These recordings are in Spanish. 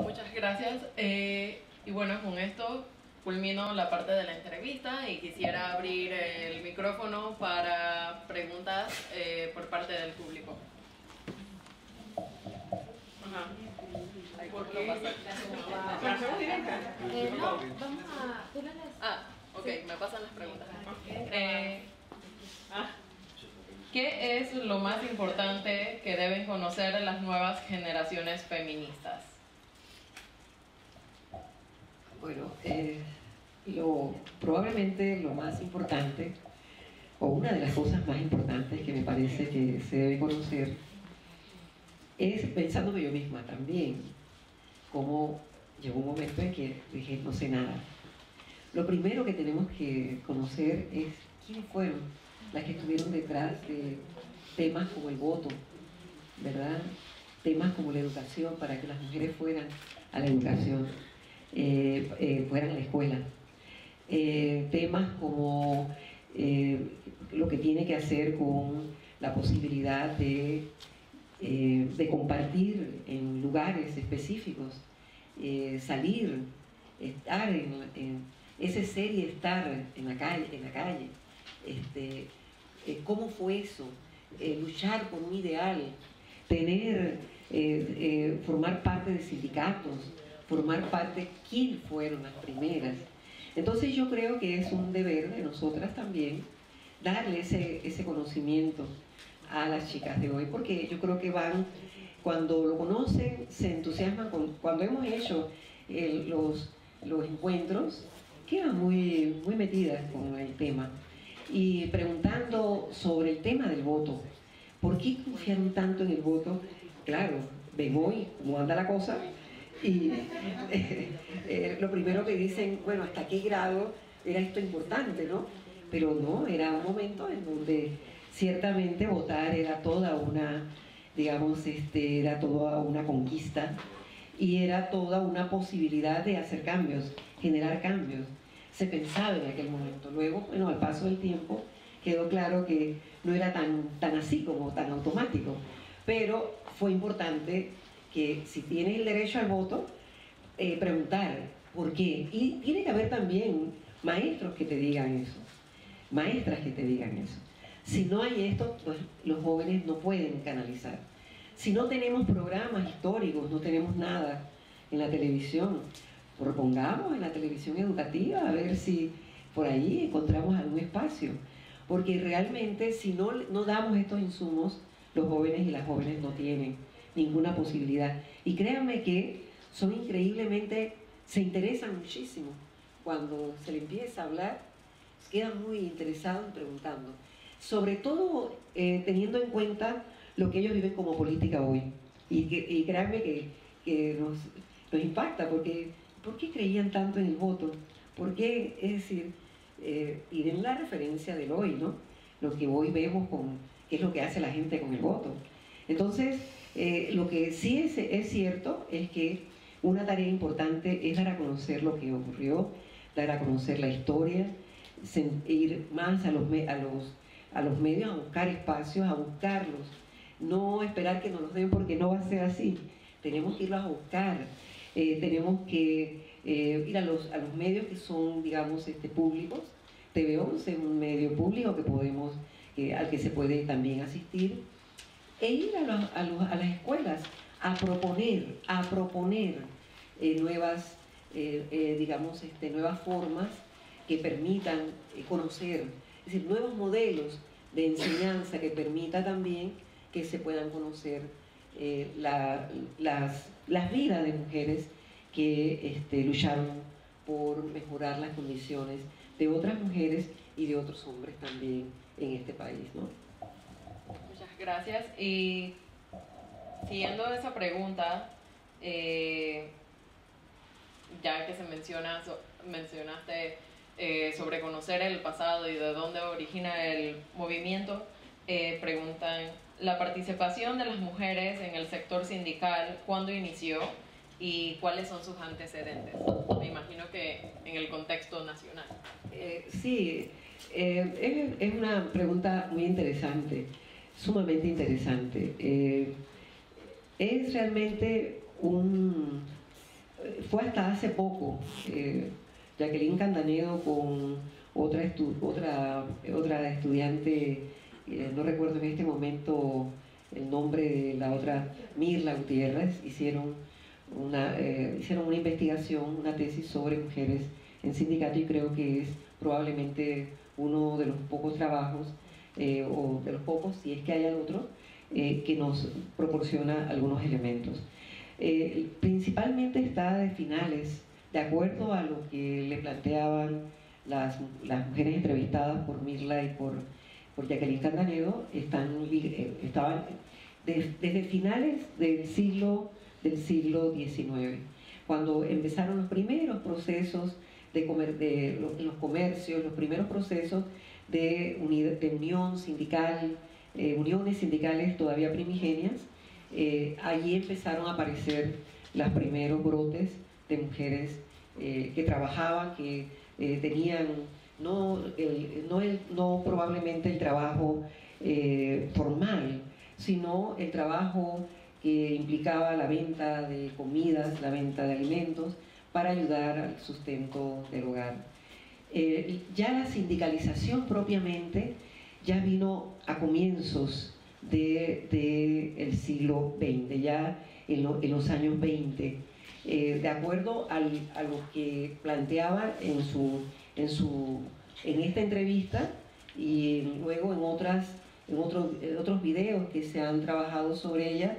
Muchas gracias. Y bueno, con esto culmino la parte de la entrevista y quisiera abrir el micrófono para preguntas por parte del público. Ajá. ¿Por qué? ¿La hacemos directa? No, vamos a... ¿Tú la lees? Ah, ok, sí. Me pasan las preguntas. ¿Qué es lo más importante que deben conocer las nuevas generaciones feministas? Bueno, probablemente lo más importante, o una de las cosas más importantes que me parece que se debe conocer, es pensándome yo misma también, como llegó un momento en que dije, no sé nada. Lo primero que tenemos que conocer es quiénes fueron las que estuvieron detrás de temas como el voto, ¿verdad? Temas como la educación, para que las mujeres fueran a la educación, fueran a la escuela. Temas como lo que tiene que hacer con la posibilidad de compartir en lugares específicos, salir, estar en ese ser y estar en la calle, cómo fue eso, luchar por un ideal, formar parte de sindicatos, formar parte, quién fueron las primeras. Entonces yo creo que es un deber de nosotras también darle ese conocimiento a las chicas de hoy, porque yo creo que cuando lo conocen, se entusiasman. Cuando hemos hecho los encuentros, quedan muy metidas con el tema y preguntando sobre el tema del voto. ¿Por qué confiaron tanto en el voto? Claro, ven hoy cómo anda la cosa y lo primero que dicen, bueno, ¿hasta qué grado era esto importante, no? Pero no, era un momento en donde ciertamente votar era toda una, digamos, era toda una conquista y era toda una posibilidad de hacer cambios, generar cambios. Se pensaba en aquel momento. Luego, bueno, al paso del tiempo quedó claro que no era tan así, como tan automático, pero fue importante que si tienes el derecho al voto, preguntar por qué. Y tiene que haber también maestros que te digan eso, maestras que te digan eso. Si no hay esto, pues los jóvenes no pueden canalizar. Si no tenemos programas históricos, no tenemos nada en la televisión, propongamos en la televisión educativa a ver si por ahí encontramos algún espacio. Porque realmente si no damos estos insumos, los jóvenes y las jóvenes no tienen ninguna posibilidad. Y créanme que son increíblemente, se interesan muchísimo. Cuando se le empieza a hablar, quedan muy interesados y preguntando. Sobre todo teniendo en cuenta lo que ellos viven como política hoy. Y créanme que nos impacta, porque ¿por qué creían tanto en el voto? ¿Por qué? Es decir, y den la referencia del hoy, ¿no? Lo que hoy vemos qué es lo que hace la gente con el voto. Entonces, lo que sí es cierto es que una tarea importante es dar a conocer lo que ocurrió, dar a conocer la historia, ir más a los medios a buscar espacios, a buscarlos, no esperar que nos los den porque no va a ser así. Tenemos que irlos a buscar, tenemos que ir a los medios que son, digamos, públicos. TV11 es un medio público al que se puede también asistir, e ir a las escuelas a proponer nuevas, digamos, nuevas formas que permitan conocer, es decir, nuevos modelos de enseñanza que permita también que se puedan conocer las vidas de mujeres que lucharon por mejorar las condiciones de otras mujeres y de otros hombres también en este país, ¿no? Muchas gracias. Y siguiendo esa pregunta, ya que mencionaste sobre conocer el pasado y de dónde origina el movimiento, preguntan, ¿la participación de las mujeres en el sector sindical cuándo inició y cuáles son sus antecedentes? Me imagino que en el contexto nacional. Sí, es una pregunta muy interesante, sumamente interesante. Es realmente fue hasta hace poco. Jacqueline Candanedo con otra estudiante, no recuerdo en este momento el nombre de la otra, Mirla Gutiérrez, hicieron una investigación, una tesis sobre mujeres en sindicato, y creo que es probablemente uno de los pocos trabajos, o de los pocos, si es que hay otro, que nos proporciona algunos elementos. Principalmente está de finales, de acuerdo a lo que le planteaban las mujeres entrevistadas por Mirla y por Jacqueline Candanedo, estaban desde finales del siglo XIX, cuando empezaron los primeros procesos de los comercios, los primeros procesos de unión sindical, uniones sindicales todavía primigenias. Allí empezaron a aparecer los primeros brotes de mujeres que trabajaban, que tenían no probablemente el trabajo formal, sino el trabajo que implicaba la venta de comidas, la venta de alimentos para ayudar al sustento del hogar. Ya la sindicalización propiamente ya vino a comienzos del siglo XX, ya en los años 20, de acuerdo a lo que planteaba en esta entrevista, y luego en otros videos que se han trabajado sobre ella,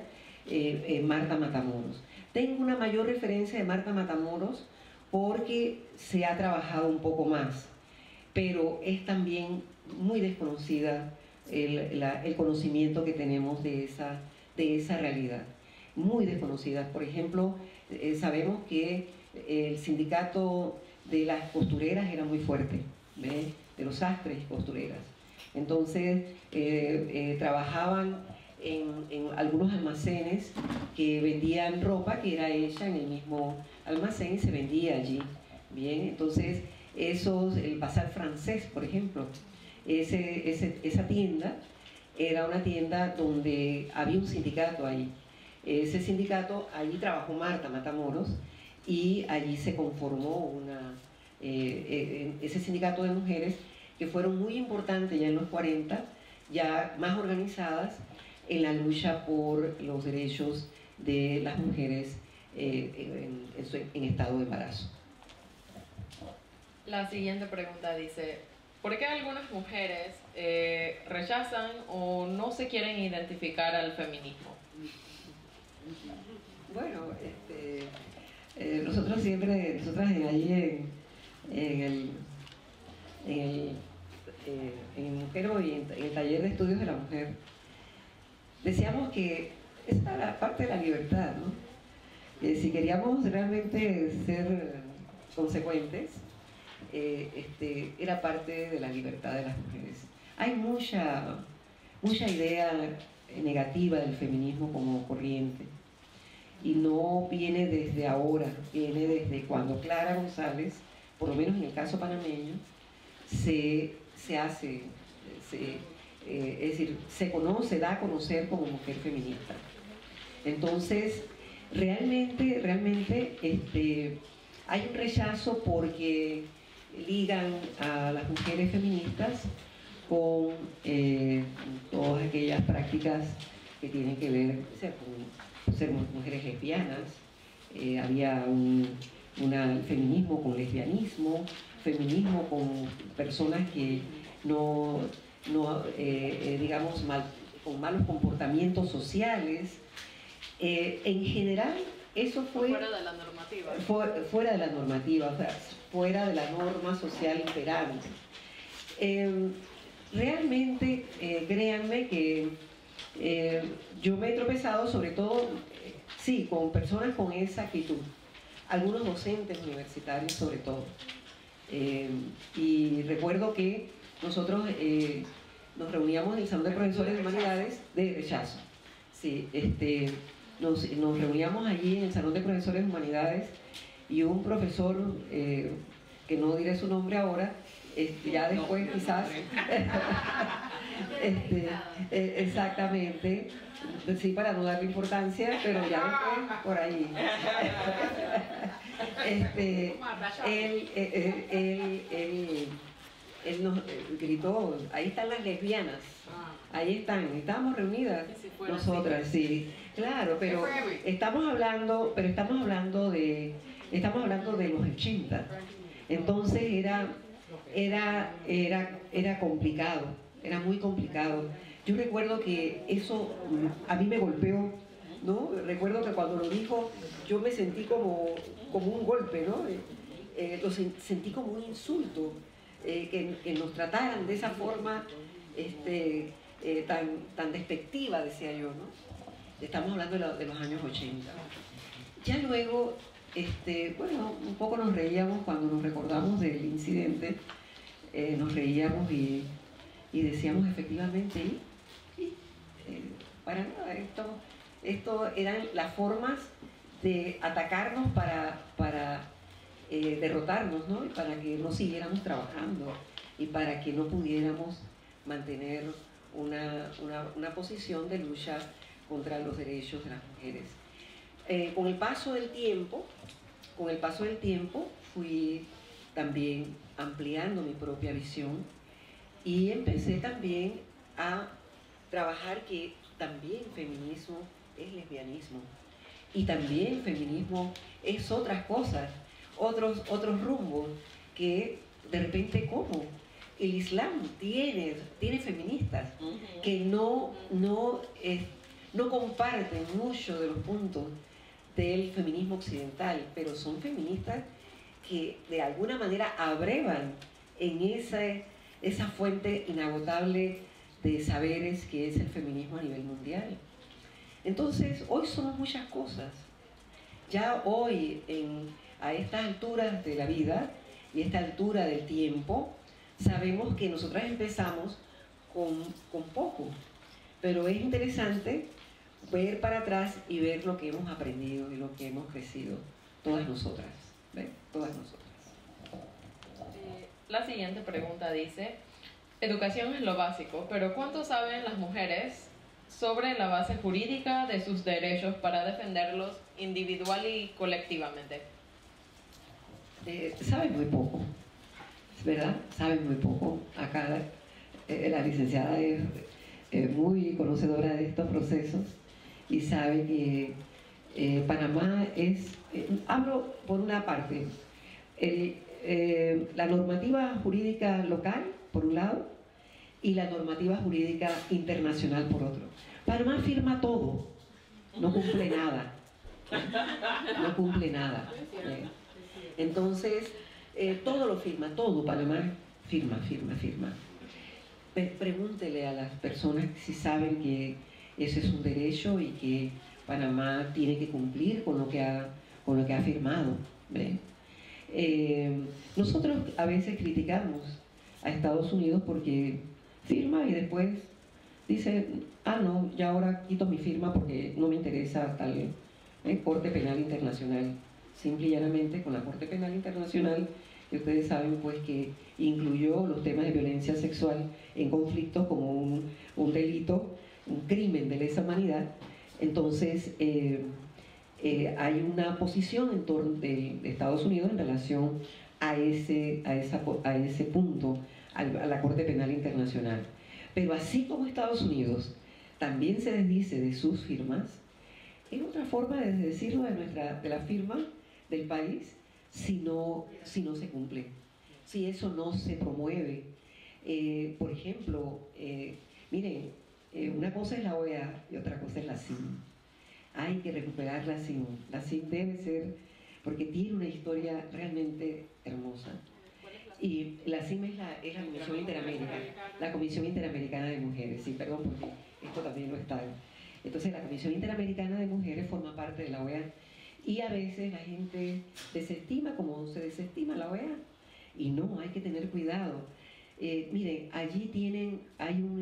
Marta Matamoros. Tengo una mayor referencia de Marta Matamoros porque se ha trabajado un poco más, pero es también muy desconocida el conocimiento que tenemos de esa realidad, muy desconocida. Por ejemplo, sabemos que el sindicato de las costureras era muy fuerte, ¿ve? De los sastres y costureras. Entonces trabajaban en algunos almacenes que vendían ropa que era hecha en el mismo almacén y se vendía allí. Bien, entonces el Bazar Francés, por ejemplo, esa tienda era una tienda donde había un sindicato ahí. Ese sindicato, allí trabajó Marta Matamoros, y allí se conformó ese sindicato de mujeres, que fueron muy importantes ya en los 40, ya más organizadas en la lucha por los derechos de las mujeres en estado de embarazo. La siguiente pregunta dice: ¿por qué algunas mujeres rechazan o no se quieren identificar al feminismo? Bueno, nosotras allí en Mujer Hoy, en el taller de estudios de la mujer, decíamos que esa era la parte de la libertad, ¿no? Si queríamos realmente ser consecuentes, era parte de la libertad de las mujeres. Hay mucha idea negativa del feminismo como corriente, y no viene desde ahora, viene desde cuando Clara González, por lo menos en el caso panameño, se da a conocer como mujer feminista. Entonces, realmente hay un rechazo porque ligan a las mujeres feministas con todas aquellas prácticas que tienen que ver con ser mujeres lesbianas. Había un feminismo con lesbianismo, feminismo con personas que digamos, con malos comportamientos sociales. En general, eso fue fuera de la normativa. Fuera de la normativa, o sea, fuera de la norma social imperante. Realmente, créanme que yo me he tropezado sobre todo, sí, con personas con esa actitud, algunos docentes universitarios sobre todo. Y recuerdo que nosotros nos reuníamos en el Salón de Profesores de Humanidades de rechazo. Sí, nos reuníamos allí en el Salón de Profesores de Humanidades, y un profesor, que no diré su nombre ahora, ya después quizás, Exactamente, sí, para no darle importancia, pero ya después por ahí. Él nos gritó, ahí están las lesbianas, ahí están, estábamos reunidas nosotras, sí, claro, pero estamos hablando de los 80, entonces era complicado, era muy complicado. Yo recuerdo que eso a mí me golpeó, ¿no? Recuerdo que cuando lo dijo yo me sentí como un golpe, ¿no? Sentí como un insulto, que nos trataran de esa forma tan despectiva, decía yo, ¿no? Estamos hablando de los años 80. Ya luego, bueno, un poco nos reíamos cuando nos recordamos del incidente, nos reíamos y decíamos efectivamente, para nada, esto eran las formas de atacarnos para derrotarnos, ¿no? Y para que no siguiéramos trabajando y para que no pudiéramos mantener una posición de lucha contra los derechos de las mujeres. Con el paso del tiempo fui también ampliando mi propia visión y empecé también a trabajar que también feminismo es lesbianismo y también feminismo es otras cosas, otros rumbos que de repente como el Islam tiene feministas que no comparten mucho de los puntos del feminismo occidental, pero son feministas que de alguna manera abrevan en esa fuente inagotable de saberes que es el feminismo a nivel mundial. Entonces, hoy somos muchas cosas. Ya hoy, a estas alturas de la vida y a esta altura del tiempo, sabemos que nosotras empezamos con poco, pero es interesante ver para atrás y ver lo que hemos aprendido y lo que hemos crecido, todas nosotras, ¿ven? Todas nosotras. La siguiente pregunta dice, educación es lo básico, pero ¿cuánto saben las mujeres sobre la base jurídica de sus derechos para defenderlos individual y colectivamente? Saben muy poco, ¿verdad? Saben muy poco. Acá la licenciada es muy conocedora de estos procesos y sabe que Panamá es, hablo por una parte, la normativa jurídica local, por un lado, y la normativa jurídica internacional, por otro. Panamá firma todo, no cumple nada. No cumple nada. Entonces, todo lo firma, todo Panamá firma. Pregúntele a las personas si saben que ese es un derecho y que Panamá tiene que cumplir con lo que ha firmado. Nosotros a veces criticamos a Estados Unidos porque firma y después dice, no, ya ahora quito mi firma porque no me interesa tal Corte Penal Internacional. Simple y llanamente con la Corte Penal Internacional, y ustedes saben pues que incluyó los temas de violencia sexual en conflictos como un delito, un crimen de lesa humanidad. Entonces hay una posición en torno de Estados Unidos en relación a ese punto, a la Corte Penal Internacional. Pero así como Estados Unidos también se desdice de sus firmas, es otra forma de desdecirlo de la firma del país si no se cumple, si eso no se promueve. Por ejemplo, miren, una cosa es la OEA y otra cosa es la CIM. Hay que recuperar la CIM. La CIM debe ser, porque tiene una historia realmente hermosa. Y la CIM es la Comisión Interamericana, la Comisión Interamericana de Mujeres. Sí, perdón, porque esto también no está. Entonces, la Comisión Interamericana de Mujeres forma parte de la OEA. Y a veces la gente desestima como se desestima la OEA. Y no, hay que tener cuidado. Miren, allí en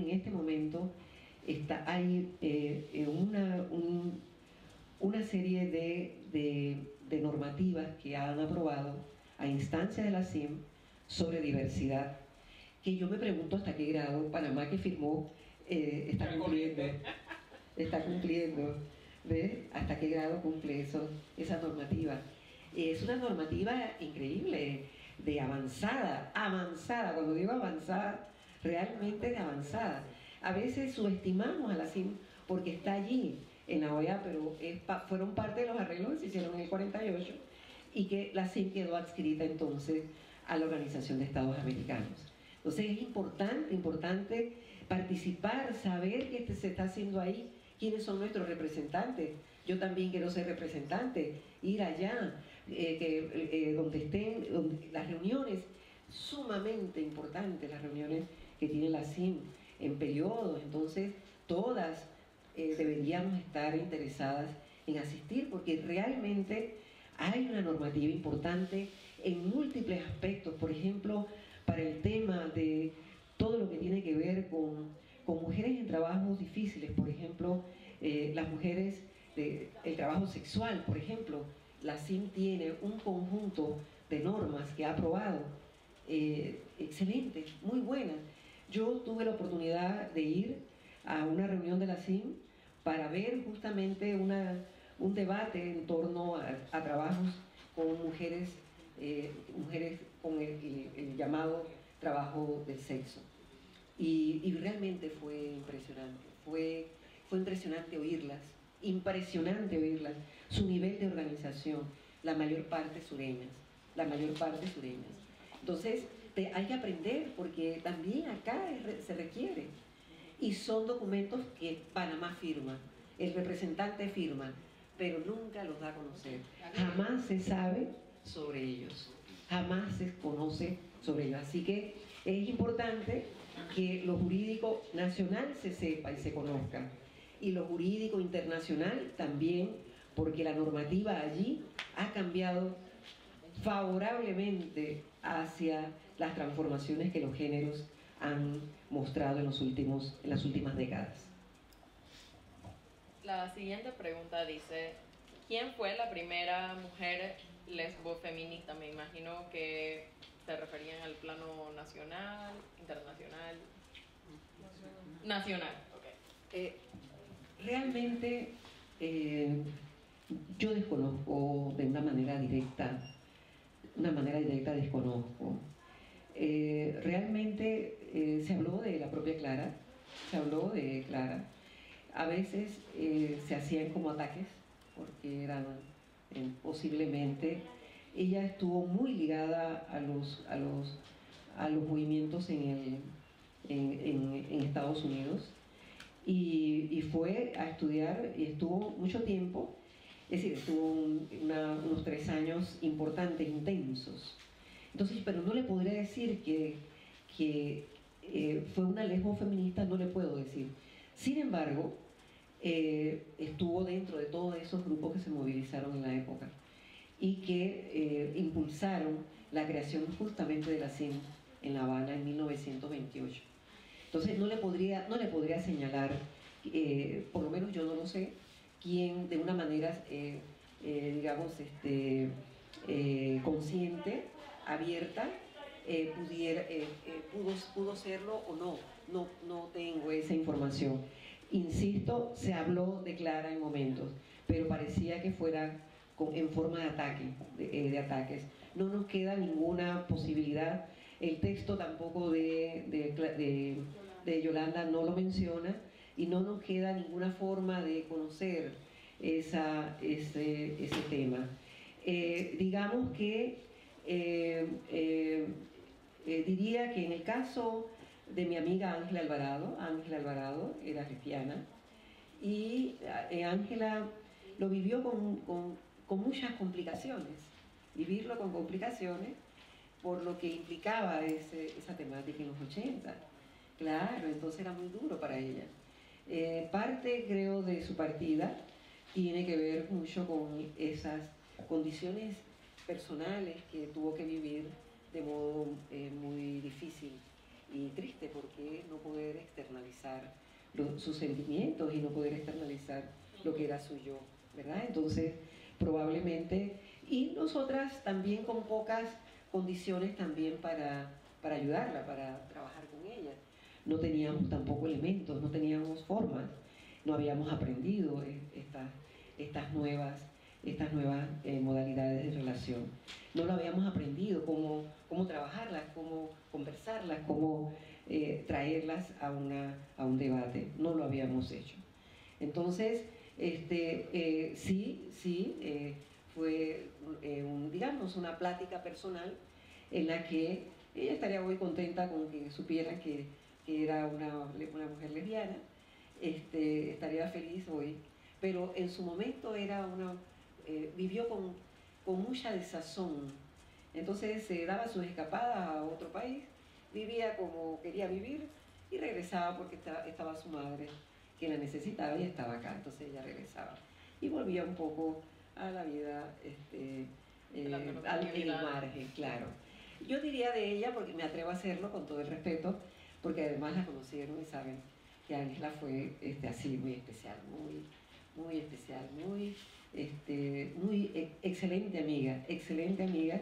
este momento, hay una serie de normativas que han aprobado a instancia de la CIM sobre diversidad. que yo me pregunto hasta qué grado Panamá, que firmó, está cumpliendo, ¿ves? Hasta qué grado cumple esa normativa. Es una normativa increíble, de avanzada, cuando digo avanzada, realmente de avanzada. A veces subestimamos a la CIM porque está allí en la OEA, pero fueron parte de los arreglos que se hicieron en el 48 y que la CIM quedó adscrita entonces a la Organización de Estados Americanos. Entonces es importante participar, saber qué se está haciendo ahí, quiénes son nuestros representantes. Yo también quiero ser representante, ir allá, donde estén las reuniones, sumamente importantes las reuniones que tiene la CIM en periodos, entonces todas deberíamos estar interesadas en asistir, porque realmente hay una normativa importante en múltiples aspectos, por ejemplo, para el tema de todo lo que tiene que ver con mujeres en trabajos difíciles, por ejemplo, las mujeres, el trabajo sexual, por ejemplo, la CIM tiene un conjunto de normas que ha aprobado, excelentes, muy buenas. Yo tuve la oportunidad de ir a una reunión de la CIM para ver justamente un debate en torno a trabajos con mujeres con el llamado trabajo del sexo. Y realmente fue impresionante, fue impresionante oírlas, su nivel de organización, la mayor parte sureñas. Entonces, hay que aprender, porque también acá se requiere. Y son documentos que Panamá firma, el representante firma, pero nunca los da a conocer. Jamás se sabe sobre ellos, jamás se conoce sobre ellos. Así que es importante que lo jurídico nacional se sepa y se conozca, y lo jurídico internacional también, porque la normativa allí ha cambiado favorablemente hacia las transformaciones que los géneros han mostrado en las últimas décadas. La siguiente pregunta dice: ¿quién fue la primera mujer lesbofeminista? Me imagino que se referían al plano nacional, internacional. Nacional, ok. Realmente yo desconozco de una manera directa desconozco. Realmente se habló de la propia Clara, a veces se hacían como ataques, porque eran posiblemente, ella estuvo muy ligada a los movimientos en Estados Unidos, y fue a estudiar y estuvo mucho tiempo, es decir, estuvo unos 3 años importantes, intensos. Entonces, pero no le podría decir que fue una lesbofeminista, no le puedo decir. Sin embargo, estuvo dentro de todos esos grupos que se movilizaron en la época y que impulsaron la creación justamente de la CIM en La Habana en 1928. Entonces no le podría señalar, por lo menos yo no lo sé, quién de una manera, digamos, consciente, abierta, pudo serlo o no. No tengo esa información. Insisto, se habló de Clara en momentos, pero parecía que fuera en forma de ataque, de ataques. No nos queda ninguna posibilidad. El texto tampoco de Yolanda no lo menciona, y no nos queda ninguna forma de conocer ese tema. Digamos que diría que en el caso de mi amiga Ángela Alvarado era lesbiana, y Ángela lo vivió con muchas complicaciones, vivirlo con complicaciones, por lo que implicaba esa temática en los 80. Claro, entonces era muy duro para ella. Parte, creo, de su partida tiene que ver mucho con esas condiciones personales que tuvo que vivir de modo muy difícil y triste, porque no poder externalizar sus sentimientos y no poder externalizar lo que era su yo, ¿verdad? Entonces, probablemente, y nosotras también con pocas condiciones también para para ayudarla, para trabajar con ella. No teníamos tampoco elementos, no teníamos formas, no habíamos aprendido estas nuevas modalidades de relación. No lo habíamos aprendido, cómo trabajarlas, cómo conversarlas, cómo traerlas a un debate. No lo habíamos hecho. Entonces, fue, digamos, una plática personal en la que ella estaría muy contenta con que supiera que era una mujer lesbiana, estaría feliz hoy, pero en su momento vivió con mucha desazón. Entonces se daba sus escapadas a otro país, vivía como quería vivir y regresaba porque estaba su madre que la necesitaba y estaba acá, entonces ella regresaba y volvía un poco a la vida al margen, claro. Yo diría de ella, porque me atrevo a hacerlo con todo el respeto, porque además la conocieron y saben que Ángela fue así, muy especial, muy especial, muy excelente amiga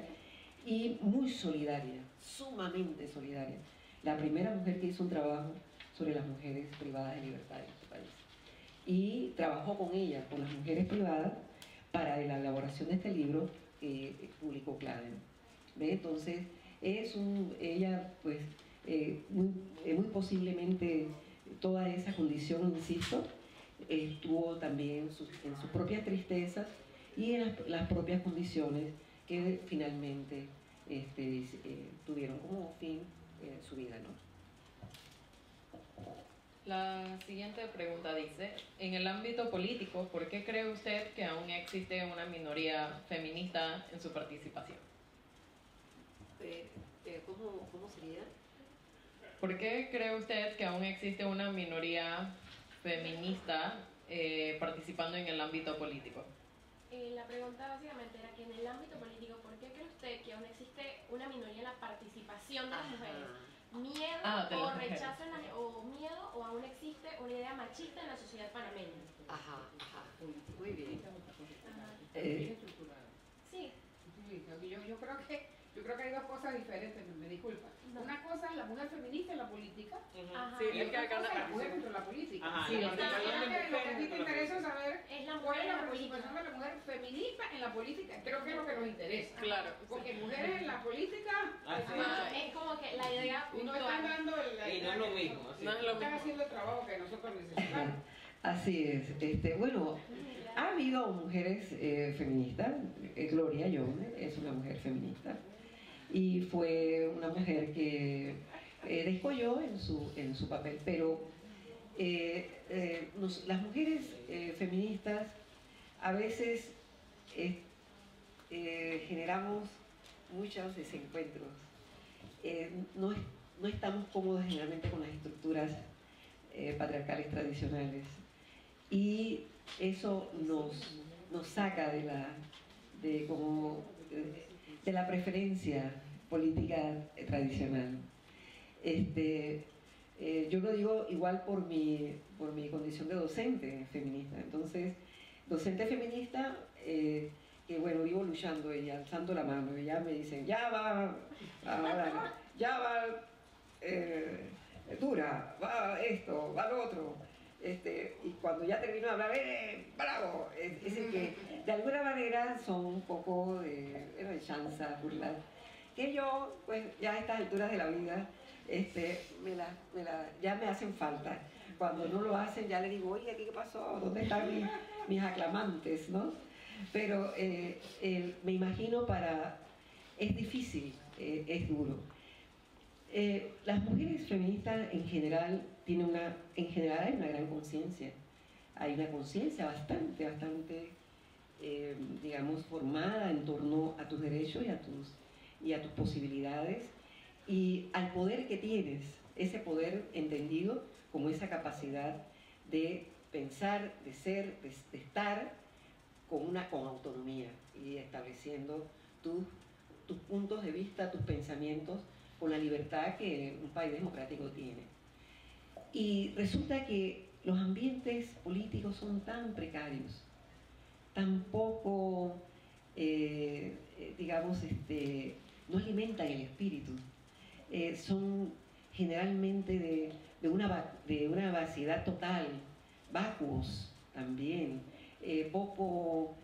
y muy solidaria, sumamente solidaria. La primera mujer que hizo un trabajo sobre las mujeres privadas de libertad en este país. Y trabajó con ella, con las mujeres privadas, para la elaboración de este libro que publicó Claven. ¿Ve? Entonces, ella, pues, muy posiblemente toda esa condición, insisto, estuvo también en sus propias tristezas y en las propias condiciones que finalmente tuvieron como fin su vida, ¿no? La siguiente pregunta dice, en el ámbito político, ¿por qué cree usted que aún existe una minoría feminista en su participación? ¿Cómo sería? ¿Por qué cree usted que aún existe una minoría feminista participando en el ámbito político? La pregunta básicamente era que en el ámbito político, ¿por qué cree usted que aún existe una minoría en la participación de las mujeres? ¿Miedo o rechazo o miedo o aún existe una idea machista en la sociedad panameña? Muy bien. Sí. Yo creo que hay dos cosas diferentes, me disculpa. No. Una cosa es la mujer feminista en la política. Sí, y otra cosa es la mujer dentro de la política. Sí, lo que a ti te interesa saber es cuál es la participación de la mujer feminista en la política. Creo que es lo que nos interesa. Claro. Porque mujeres en la política es como que la idea no están dando y no es lo mismo. No es lo están mismo. haciendo el trabajo que nosotros necesitamos. Así es. Bueno, ha habido mujeres feministas. Gloria Young es una mujer feminista y fue una mujer que descolló en su papel, pero las mujeres feministas a veces generamos muchos desencuentros. No estamos cómodos generalmente con las estructuras patriarcales tradicionales y eso nos saca de la preferencia política tradicional. Yo lo digo igual por mi condición de docente feminista. Entonces, docente feminista, que bueno, vivo luchando y alzando la mano y ya me dicen, ya va dura, va esto, va lo otro. Y cuando ya termino de hablar, ¡bravo! Es decir, que de alguna manera son un poco de chanza, burlas, que yo, pues ya a estas alturas de la vida, ya me hacen falta. Cuando no lo hacen, ya le digo, oye, ¿qué pasó? ¿Dónde están mis aclamantes? ¿No? Pero me imagino es difícil, es duro. Las mujeres feministas en general hay una gran conciencia. Hay una conciencia bastante, digamos, formada en torno a tus derechos y a tus posibilidades y al poder que tienes, ese poder entendido como esa capacidad de pensar, de ser, de estar con autonomía y estableciendo tus puntos de vista, tus pensamientos con la libertad que un país democrático tiene. Y resulta que los ambientes políticos son tan precarios, tan poco, digamos, no alimentan el espíritu. son generalmente de una vaciedad total, vacuos también, poco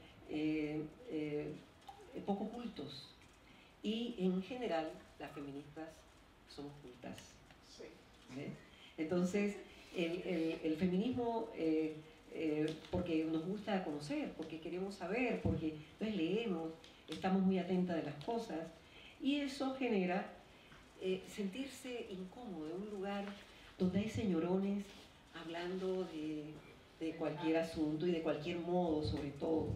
cultos. Y en general las feministas somos cultas. Sí. Entonces, el feminismo, porque nos gusta conocer, porque queremos saber, porque entonces leemos, estamos muy atentas de las cosas, y eso genera sentirse incómodo en un lugar donde hay señorones hablando de cualquier asunto y de cualquier modo, sobre todo,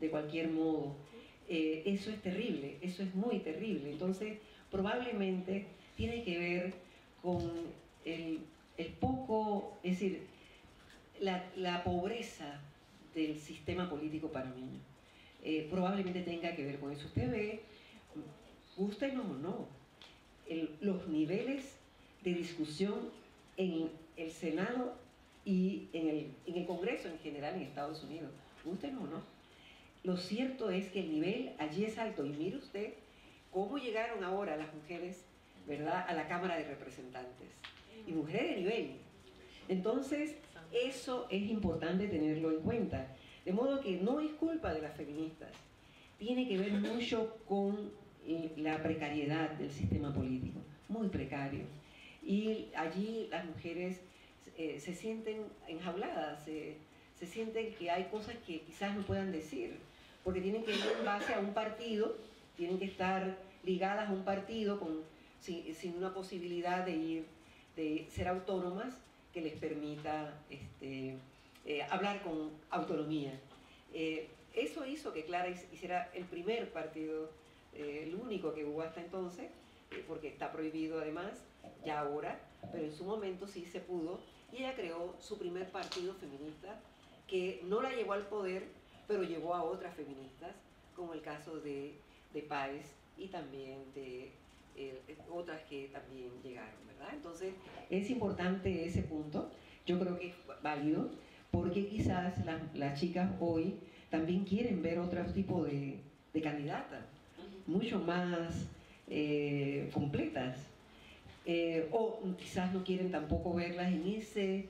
de cualquier modo. Eso es terrible, eso es muy terrible. Entonces, probablemente tiene que ver con el poco, es decir, la pobreza del sistema político panameño. Probablemente tenga que ver con eso. Usted ve, gústenos o no, los niveles de discusión en el Senado y en el Congreso en general en Estados Unidos. Gústenos o no. Lo cierto es que el nivel allí es alto. Y mire usted cómo llegaron ahora las mujeres, ¿verdad?, a la Cámara de Representantes. Y mujeres de nivel. Entonces, eso es importante tenerlo en cuenta. De modo que no es culpa de las feministas. Tiene que ver mucho con la precariedad del sistema político. Muy precario. Y allí las mujeres se sienten enjauladas, se sienten que hay cosas que quizás no puedan decir, porque tienen que ir en base a un partido, tienen que estar ligadas a un partido sin una posibilidad de ser autónomas que les permita hablar con autonomía. Eso hizo que Clara hiciera el primer partido, el único que hubo hasta entonces, porque está prohibido además, ya ahora, pero en su momento sí se pudo, y ella creó su primer partido feminista, que no la llevó al poder, pero llevó a otras feministas, como el caso de Páez y también de otras que también llegaron, ¿verdad? Entonces, es importante ese punto, yo creo que es válido, porque quizás las chicas hoy también quieren ver otro tipo de candidatas, mucho más completas, o quizás no quieren tampoco verlas en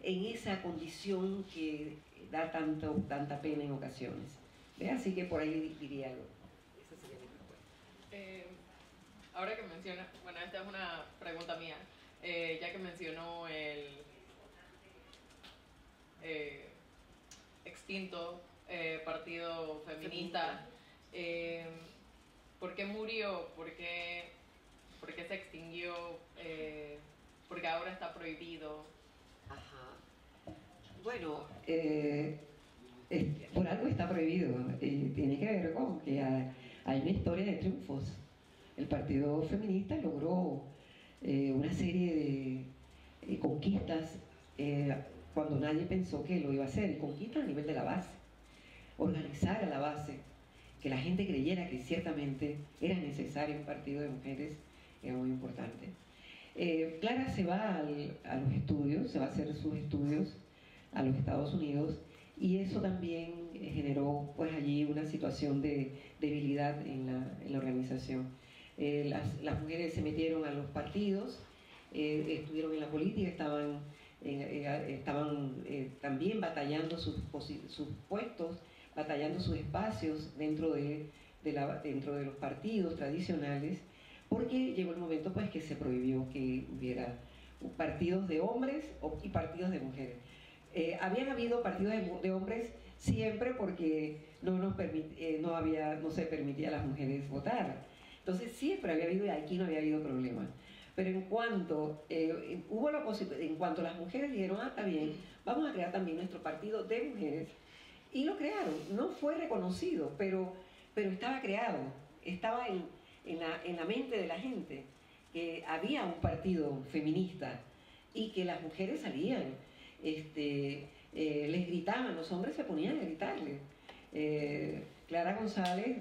esa condición que da tanta pena en ocasiones. ¿Ve? Así que por ahí diría algo. Esa sería mi respuesta. Ahora que menciona, bueno, esta es una pregunta mía, ya que mencionó el extinto partido feminista, ¿por qué murió? ¿Por qué se extinguió? ¿Por qué ahora está prohibido? Ajá. Bueno, por algo está prohibido. Tiene que ver con que hay una historia de triunfos. El partido feminista logró una serie de conquistas cuando nadie pensó que lo iba a hacer, y conquistas a nivel de la base. Organizar a la base, que la gente creyera que ciertamente era necesario un partido de mujeres, era muy importante. Clara se va a los estudios, se va a hacer sus estudios a los Estados Unidos, y eso también generó pues allí una situación de debilidad en la organización. Las mujeres se metieron a los partidos, estuvieron en la política, estaban también batallando sus puestos, batallando sus espacios dentro de los partidos tradicionales, porque llegó el momento pues que se prohibió que hubiera partidos de hombres y partidos de mujeres. Habían habido partidos de hombres siempre porque no se permitía a las mujeres votar. Entonces siempre había habido, y aquí no había habido problema. Pero en cuanto hubo la posibilidad, en cuanto las mujeres dijeron, está bien, vamos a crear también nuestro partido de mujeres, y lo crearon. No fue reconocido, pero estaba creado, estaba en la mente de la gente, que había un partido feminista y que las mujeres salían, les gritaban, los hombres se ponían a gritarles. Clara González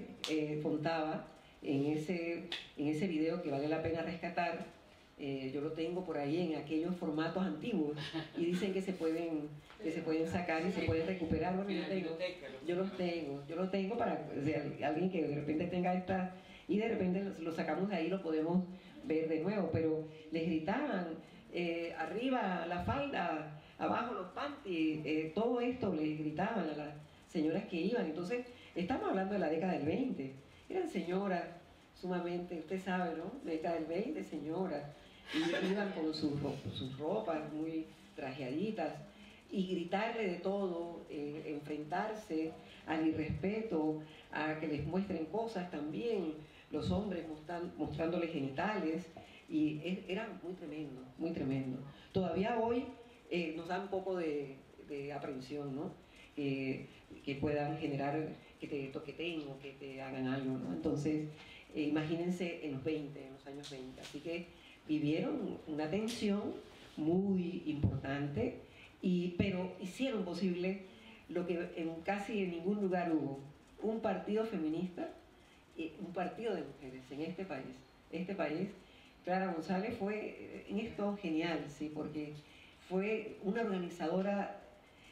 contaba en ese video que vale la pena rescatar, yo lo tengo por ahí en aquellos formatos antiguos, y dicen que se pueden sacar y se pueden recuperar. Bueno, yo los tengo para, o sea, alguien que de repente tenga y de repente lo sacamos de ahí, lo podemos ver de nuevo, pero les gritaban, arriba la falda, abajo los panties, todo esto les gritaban a las señoras que iban. Entonces, estamos hablando de la década del 20, eran señoras sumamente, usted sabe, ¿no? Década del 20, señoras, y iban con sus ropas muy trajeaditas, y gritarle de todo, enfrentarse al irrespeto, a que les muestren cosas también, los hombres mostrándoles genitales, y era muy tremendo, muy tremendo. Todavía hoy nos da un poco de aprensión, ¿no? Que puedan generar, que te toqueteen o que te hagan algo, ¿no? Entonces, imagínense en los años 20, así que vivieron una tensión muy importante, pero hicieron posible lo que casi en ningún lugar hubo, un partido feminista, un partido de mujeres en este país. Este país, Clara González fue en esto genial, ¿sí? Porque fue una organizadora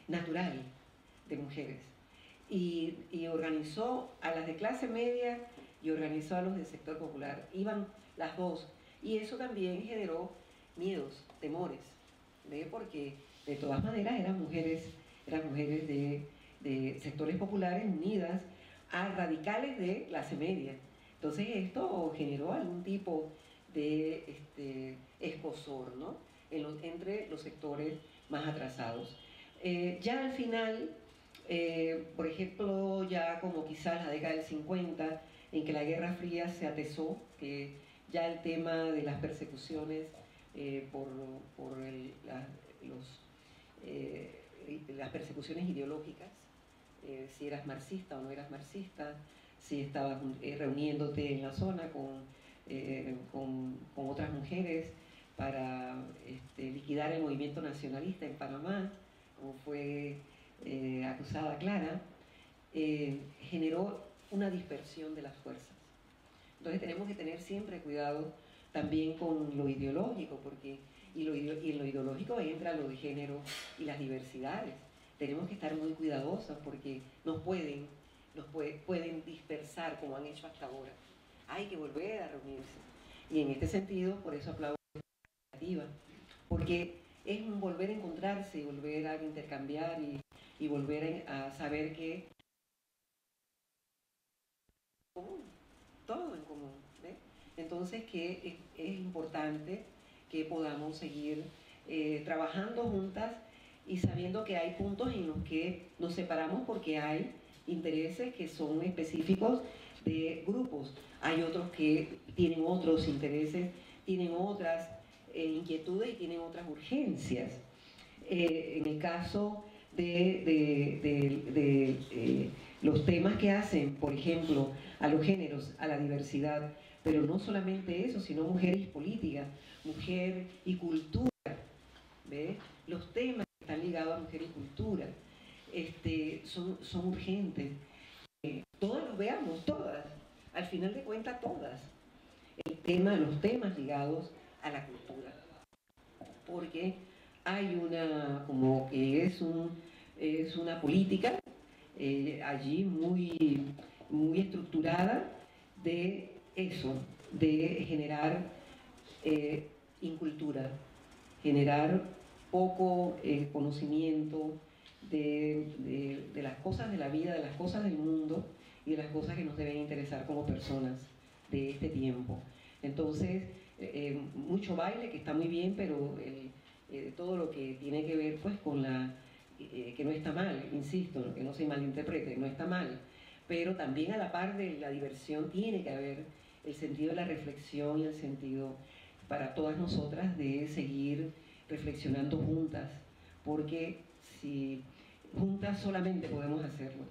natural de mujeres y organizó a las de clase media y organizó a los del sector popular. Iban las dos, y eso también generó miedos, temores, ¿ve? Porque de todas maneras eran mujeres de sectores populares unidas a radicales de clase media. Entonces esto generó algún tipo de escozor, ¿no? Entre los sectores más atrasados. Ya al final, por ejemplo, ya como quizás la década del 50, en que la Guerra Fría se atesó, que ya el tema de las persecuciones las persecuciones ideológicas, si eras marxista o no eras marxista, si estabas reuniéndote en la zona con otras mujeres para liquidar el movimiento nacionalista en Panamá, como fue acusada Clara, generó una dispersión de las fuerzas. Entonces tenemos que tener siempre cuidado también con lo ideológico, porque y en lo ideológico entra lo de género y las diversidades. Tenemos que estar muy cuidadosos porque nos pueden dispersar como han hecho hasta ahora. Hay que volver a reunirse. Y en este sentido, por eso aplaudo la iniciativa, porque es un volver a encontrarse, volver a intercambiar y volver a saber que todo en común, ¿ve? Entonces que es importante que podamos seguir trabajando juntas y sabiendo que hay puntos en los que nos separamos porque hay intereses que son específicos de grupos. Hay otros que tienen otros intereses, tienen otras inquietudes y tienen otras urgencias. En el caso de los temas que hacen, por ejemplo, a los géneros, a la diversidad, pero no solamente eso, sino mujer y política, mujer y cultura, ¿ve? Los temas que están ligados a mujer y cultura son urgentes. Todas los veamos, todas, al final de cuentas todas. Los temas ligados a la cultura. Porque hay como que es una política allí muy estructurada de eso, de generar incultura, generar poco conocimiento de las cosas de la vida, de las cosas del mundo y de las cosas que nos deben interesar como personas de este tiempo. Entonces, mucho baile, que está muy bien, pero todo lo que tiene que ver pues con que no está mal, insisto, que no se malinterprete, no está mal, pero también a la par de la diversión tiene que haber el sentido de la reflexión y el sentido para todas nosotras de seguir reflexionando juntas, porque si juntas solamente podemos hacerlo,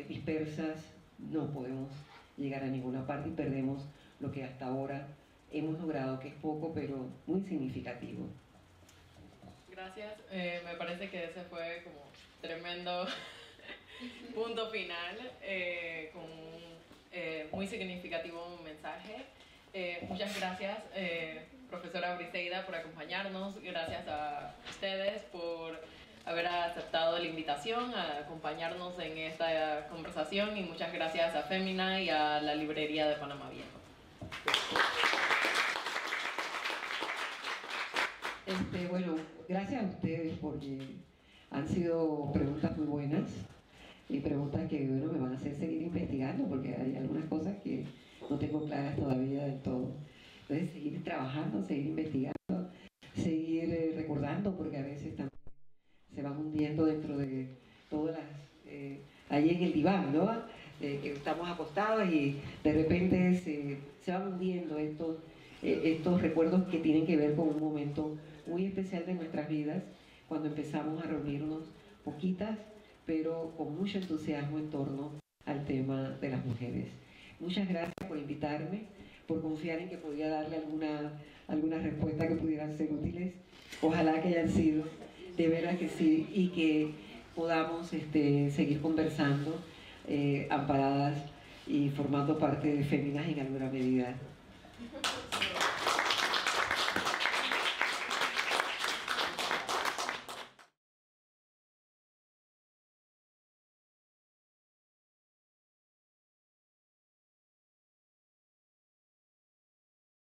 dispersas no podemos llegar a ninguna parte y perdemos lo que hasta ahora hemos logrado, que es poco pero muy significativo. Gracias, me parece que ese fue como tremendo punto final, con un muy significativo mensaje. Muchas gracias, profesora Briseida, por acompañarnos. Gracias a ustedes por haber aceptado la invitación a acompañarnos en esta conversación, y muchas gracias a Fémina y a la Librería de Panamá Viejo. Bueno, gracias a ustedes porque han sido preguntas muy buenas y preguntas que bueno, me van a hacer seguir investigando porque hay algunas cosas que no tengo claras todavía del todo. Entonces, seguir trabajando, seguir investigando, seguir recordando, porque a veces también se van hundiendo dentro de todas las... ahí en el diván, ¿no? Que estamos acostados y de repente se van hundiendo estos recuerdos que tienen que ver con un momento muy especial de nuestras vidas, cuando empezamos a reunirnos poquitas, pero con mucho entusiasmo en torno al tema de las mujeres. Muchas gracias por invitarme, por confiar en que podía darle alguna respuesta que pudieran ser útiles. Ojalá que hayan sido, de veras que sí, y que podamos seguir conversando, amparadas y formando parte de Féminas en alguna medida.